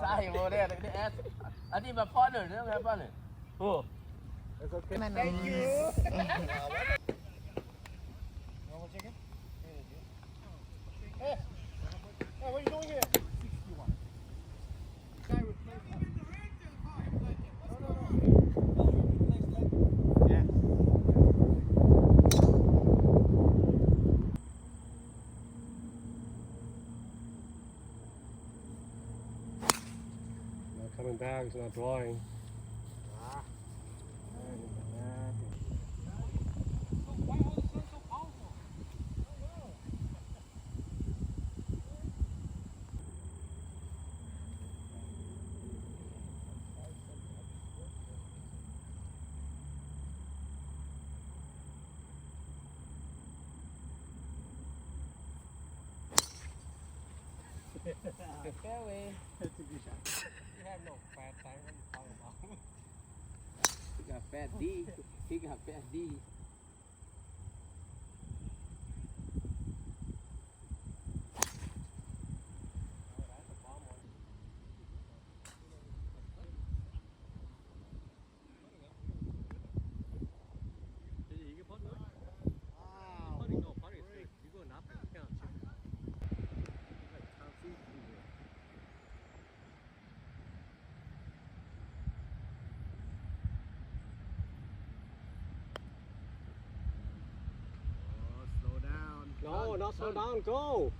Sai vô đây để S. Anh đi vào partner nữa nghe partner. Oh. It's okay. Thank you. Hey, what are you doing here? 61. Coming back, it's not drawing. Fairway. That's a good shot. You have no fat tire. What are you talking about? He got fat D. He got fat D. No, not slow down, go!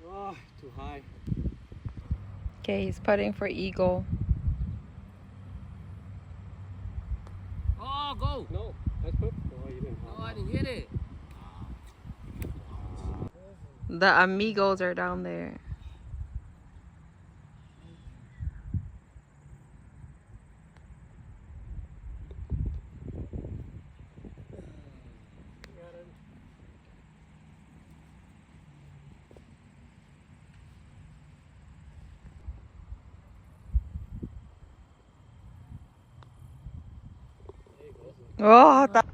Oh, too high. Okay, he's putting for eagle. Oh, go! No, that's good. No, you didn't. Oh, I didn't hit it. The amigos are down there. Oh, I thought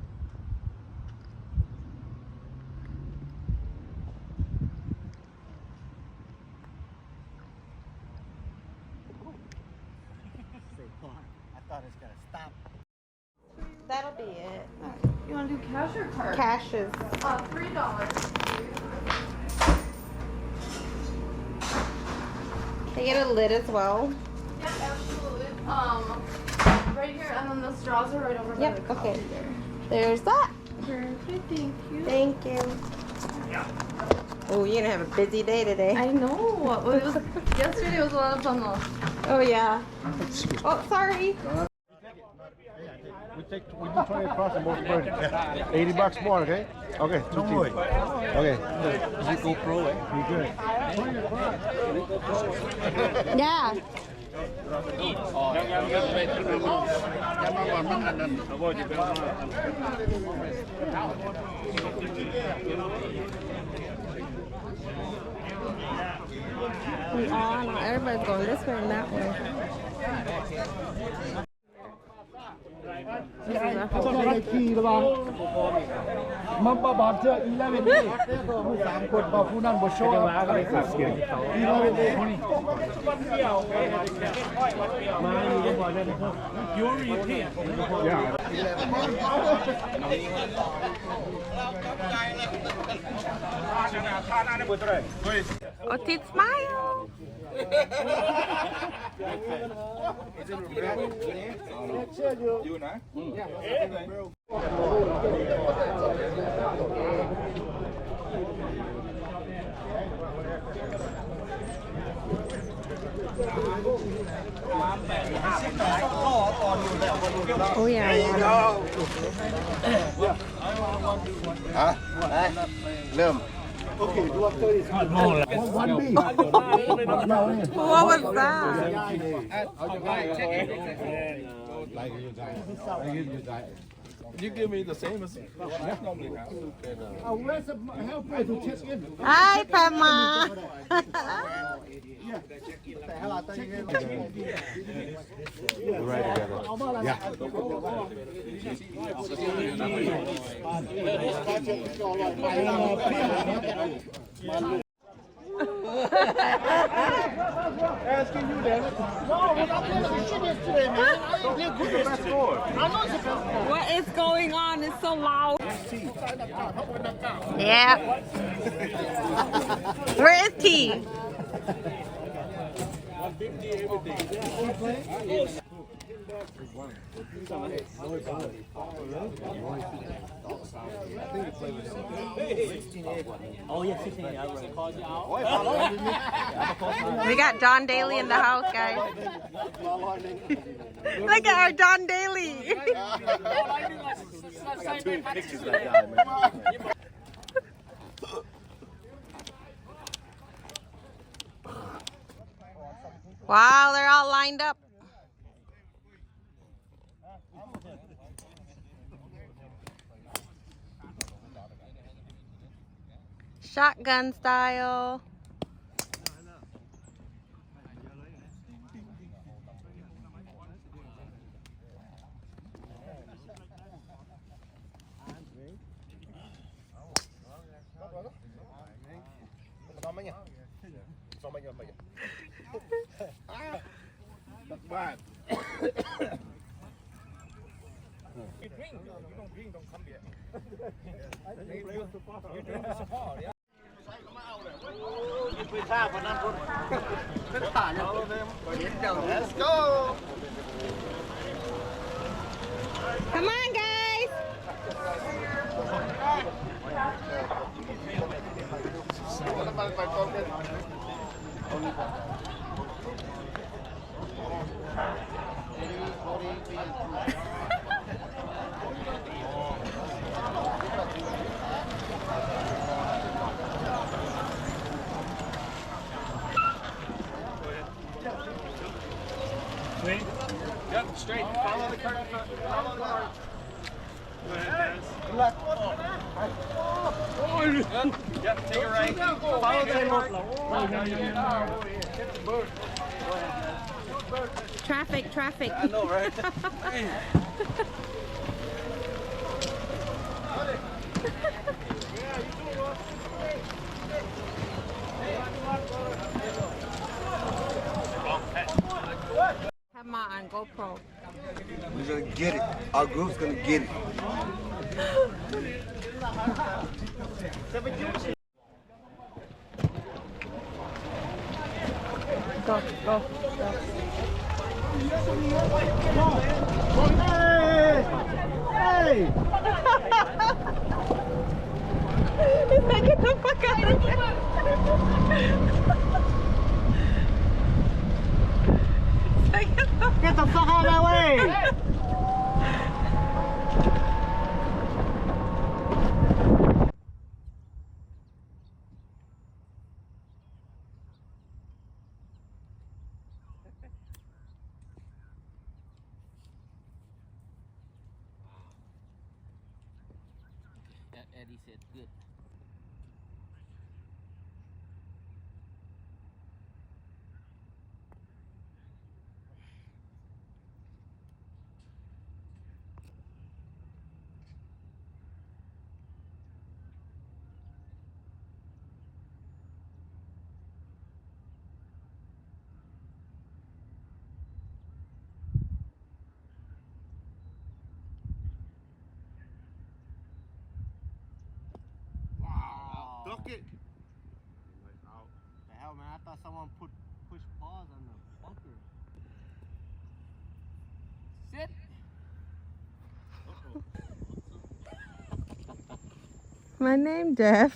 it was gonna stop. that'll be it. You want to do cash or card? Cashes. $3. They get a lid as well. Yeah, absolutely. Right here, and then the straws are right over by the Yep. coffee Okay. there. There's that. Perfect. Thank you. Thank you. Oh, you're gonna have a busy day today. I know. Well, it was yesterday was a lot of fun though. Oh yeah. Oh, sorry. We've been trying to cross the most bird. $80 more, okay? Okay, no more. Okay. Is it GoPro, eh? You good? Yeah. We are now. Everybody's going this way and that way. ต้องไปขี่ระวังมันบาดเจ็บอีแล้วนี่ผู้สามคนบ่ผู้นั้นบ่โชว์อะไรสักอย่างอีแล้วนี่มาอยู่ก็บ่ได้นะครับยูรีที่อย่า Otis smile. You know? Oh yeah. ฮะเริ่ม Okay, do up 30. One B. What was that? You give me the same as normally have. Where's the helper to check in? Hi, Pema. Right together. Yeah. Asking you that. No, but I played some shit yesterday, man. I ain't played good yesterday. I know it's the best score. What is going on? It's so loud. Yeah. Where is T? We got John Daly in the house, guys. Look at our John Daly. Pictures of that guy, man. Wow, they're all lined up. Shotgun style. Let's go. Come on, guys. Yep, straight. Follow the curtain. Follow the curtain. Go ahead, guys. Yep, take it right. Follow the Traffic, traffic. I know, right? Have my on GoPro. We're gonna get it. Our group's gonna get it. Go, go, go. Hey! He's like, get the fuck out of here. Get the fuck out of my way! Eddie said good. Duck it. The hell, man? I thought someone pushed pause on the bunker. Sit. My name, Jeff.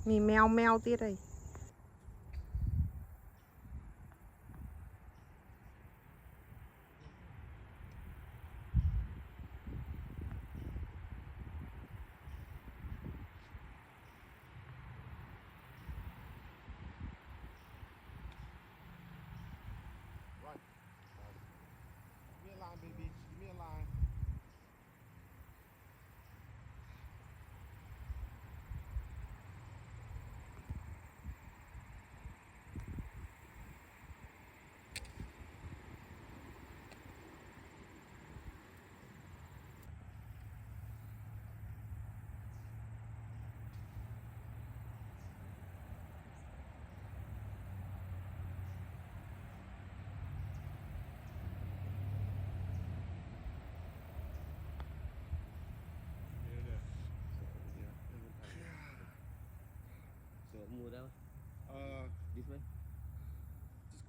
มีแมวแมวที่ไร ม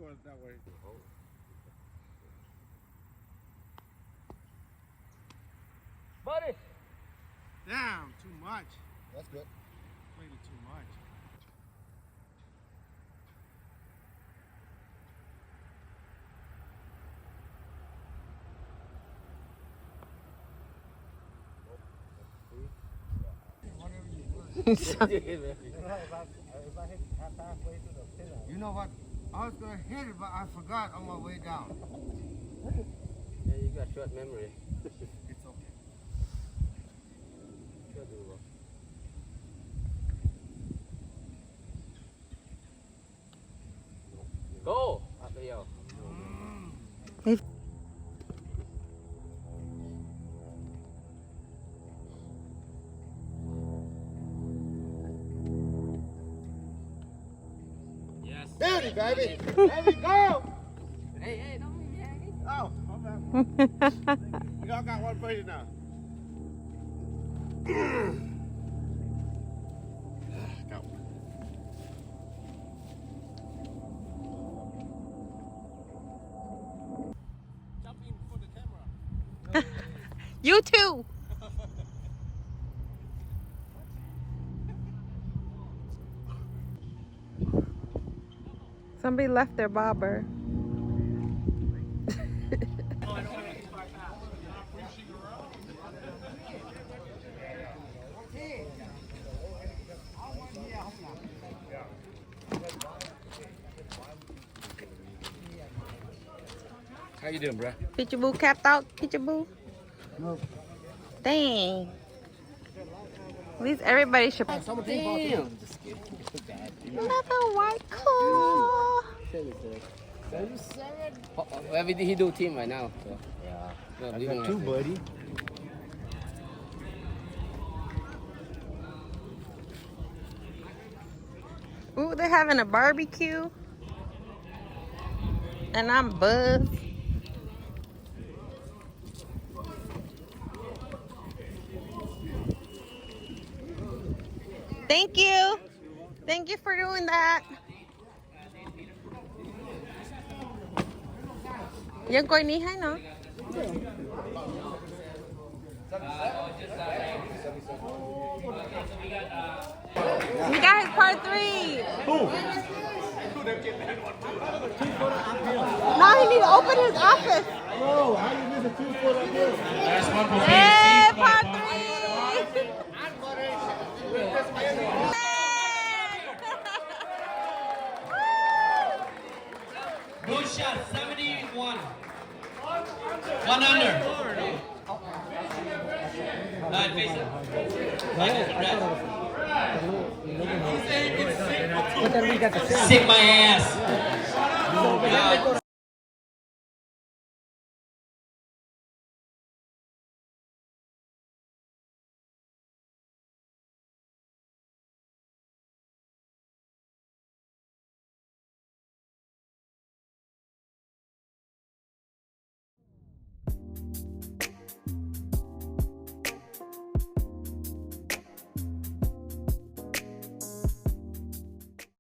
going that way. Buddy. Damn, too much. That's good. Played it too much. You know what? I was gonna hit it, but I forgot on my way down. Yeah, you got short memory. It's okay. Go! Up the hill. Yes. Beauty, baby. There we go. Hey, don't leave me hanging. Oh, I'm back. Y'all got one for you now. Got one. Jumping for the camera. You too. Somebody left their bobber. How you doing, bro? Peekaboo capped out. Peekaboo. No. Dang. At least everybody should. Damn. Just kidding. Another white claw. Everything he do team right now. So. Yeah. No, I we got don't two, have to. buddy. Ooh, they're having a barbecue. And I'm buzzed. Thank you. Thank you for doing that.ยังcoi ní hay nó. You guys, part 3. Now he need to open his office. Oh, how you miss a 2 foot up here? Hey, part 3. Good shot, 71. 1 under. Alright, face it. Sick my ass.